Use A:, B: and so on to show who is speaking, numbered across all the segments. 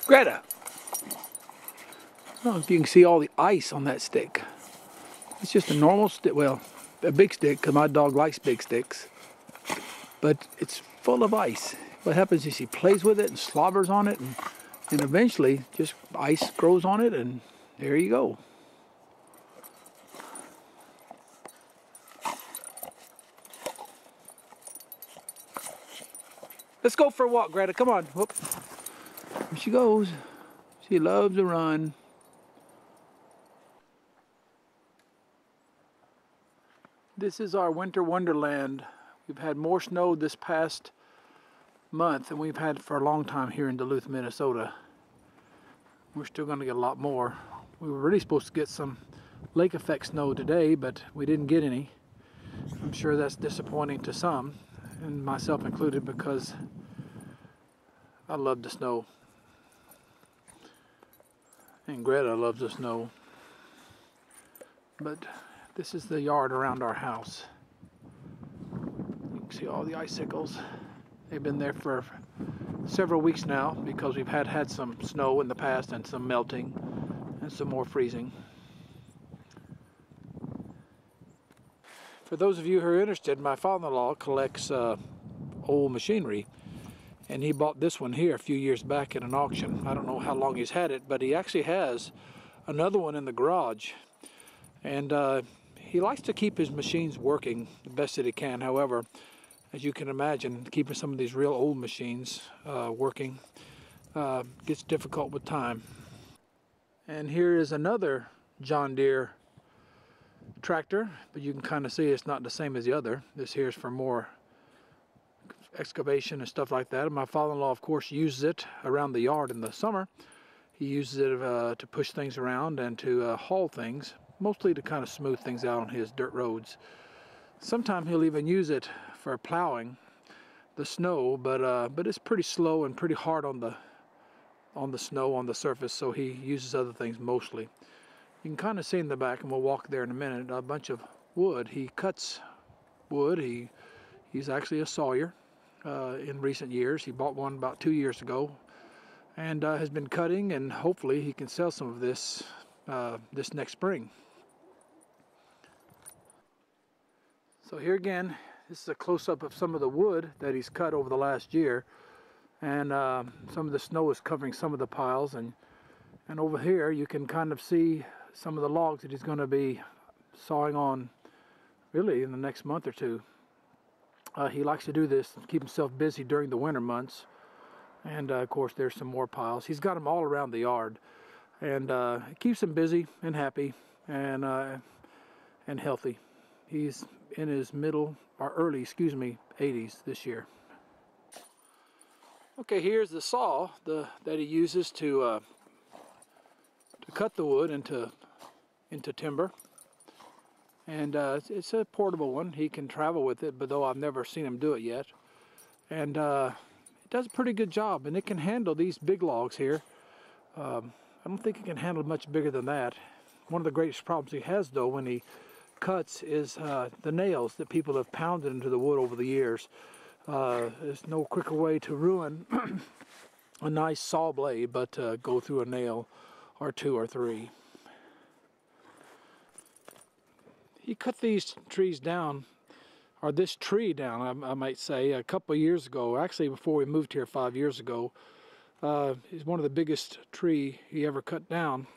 A: Greta! I don't know if you can see all the ice on that stick. It's just a normal stick, well, a big stick, because my dog likes big sticks. But it's full of ice. What happens is he plays with it and slobbers on it, and eventually just ice grows on it, and there you go. Let's go for a walk, Greta. Come on. Whoop. Here she goes. She loves to run. This is our winter wonderland. We've had more snow this past month than we've had for a long time here in Duluth, Minnesota. We're still going to get a lot more. We were really supposed to get some lake effect snow today, but we didn't get any. I'm sure that's disappointing to some, and myself included, because I love the snow. And Greta loves the snow. But this is the yard around our house. You can see all the icicles. They've been there for several weeks now because we've had some snow in the past and some melting and some more freezing. For those of you who are interested, my father-in-law collects old machinery, and he bought this one here a few years back at an auction. I don't know how long he's had it, but he actually has another one in the garage, and he likes to keep his machines working the best that he can. However, as you can imagine, keeping some of these real old machines working gets difficult with time. And here is another John Deere tractor, but you can kind of see it's not the same as the other. This here is for more excavation and stuff like that. And my father-in-law, of course, uses it around the yard in the summer. He uses it to push things around and to haul things, mostly to kind of smooth things out on his dirt roads. Sometimes he'll even use it for plowing the snow, but it's pretty slow and pretty hard on the snow on the surface, so he uses other things mostly. You can kind of see in the back, and we'll walk there in a minute, a bunch of wood. He cuts wood. He's actually a sawyer in recent years. He bought one about 2 years ago and has been cutting, and hopefully he can sell some of this this next spring. So here again, this is a close-up of some of the wood that he's cut over the last year, and some of the snow is covering some of the piles, and over here you can kind of see some of the logs that he's going to be sawing on really in the next month or two. He likes to do this and keep himself busy during the winter months, and of course there's some more piles. He's got them all around the yard, and it keeps him busy and happy and healthy. He's in his early 80s this year. Okay, here's the saw that he uses to cut the wood into timber, and it's a portable one. He can travel with it, but though I've never seen him do it yet, and it does a pretty good job, and it can handle these big logs here. I don't think it can handle much bigger than that. One of the greatest problems he has, though, when he cuts is the nails that people have pounded into the wood over the years. There's no quicker way to ruin a nice saw blade but to go through a nail or two or three. He cut these trees down, or this tree down, I might say, a couple of years ago. Actually, before we moved here 5 years ago. It's one of the biggest tree he ever cut down.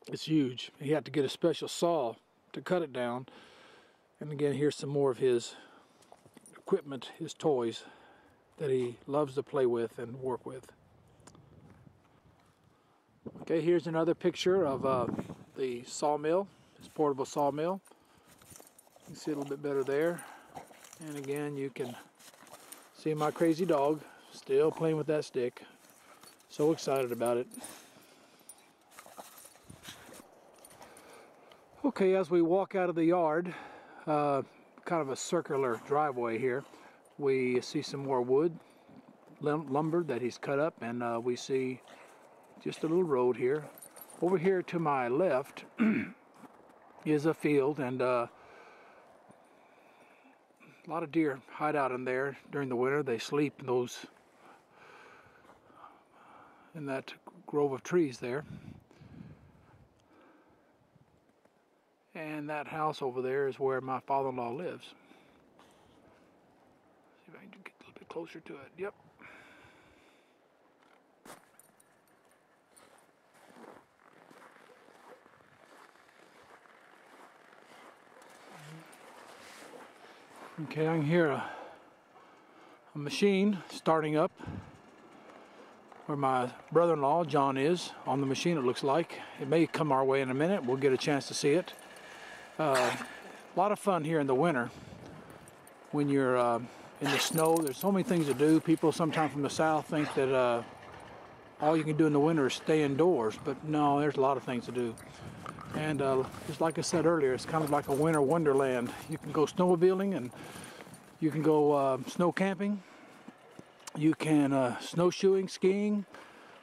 A: It's huge. He had to get a special saw to cut it down. And again, here's some more of his equipment, his toys that he loves to play with and work with. Okay, here's another picture of the sawmill, his portable sawmill. You can see a little bit better there. And again, you can see my crazy dog still playing with that stick. So excited about it. Okay, as we walk out of the yard, kind of a circular driveway here, we see some more wood, lumber that he's cut up, and we see just a little road here. Over here to my left is a field, and a lot of deer hide out in there during the winter. They sleep in that grove of trees there. And that house over there is where my father-in-law lives. See if I can get a little bit closer to it. Yep. Okay, I can hear a machine starting up where my brother-in-law John is on the machine. It looks like it may come our way in a minute. We'll get a chance to see it. A lot of fun here in the winter when you're in the snow. There's so many things to do. People sometimes from the south think that all you can do in the winter is stay indoors, but no, there's a lot of things to do. And just like I said earlier, it's kind of like a winter wonderland. You can go snowmobiling, and you can go snow camping. You can snowshoeing, skiing,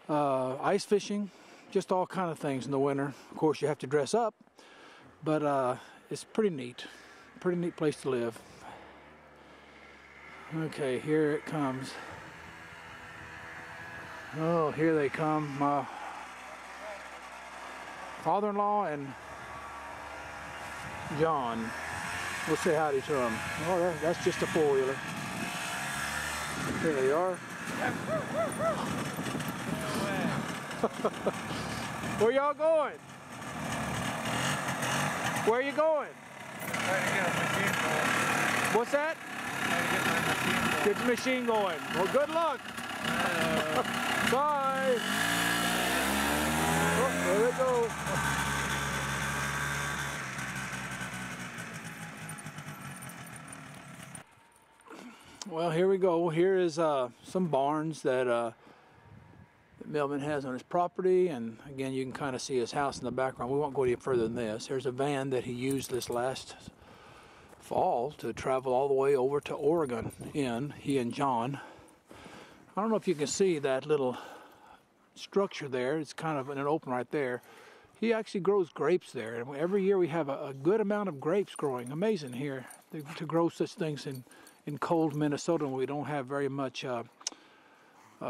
A: ice fishing, just all kind of things in the winter. Of course, you have to dress up, but it's pretty neat place to live. Okay, here it comes. Oh, here they come. My father-in-law and John. We'll say howdy to them. Oh, that's just a four-wheeler. Here they are. Where y'all going? Where are you going?
B: Trying to get a machine going.
A: What's that?
B: Trying to get my machine going.
A: Get the machine going. Well, good luck. Bye. Oh, there they go. Well, here we go. Here is some barns that Melvin has on his property, and again you can kind of see his house in the background. We won't go any further than this. There's a van that he used this last fall to travel all the way over to Oregon he and John. I don't know if you can see that little structure there. It's kind of in an open right there. He actually grows grapes there, and every year we have a good amount of grapes growing. Amazing here to grow such things in cold Minnesota when we don't have very much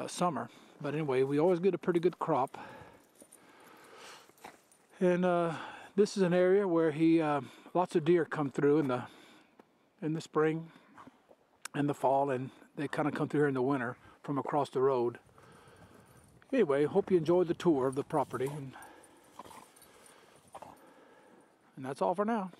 A: summer. But anyway, we always get a pretty good crop. And this is an area where lots of deer come through in the spring and the fall, and they kind of come through here in the winter from across the road. Anyway, hope you enjoyed the tour of the property, and that's all for now.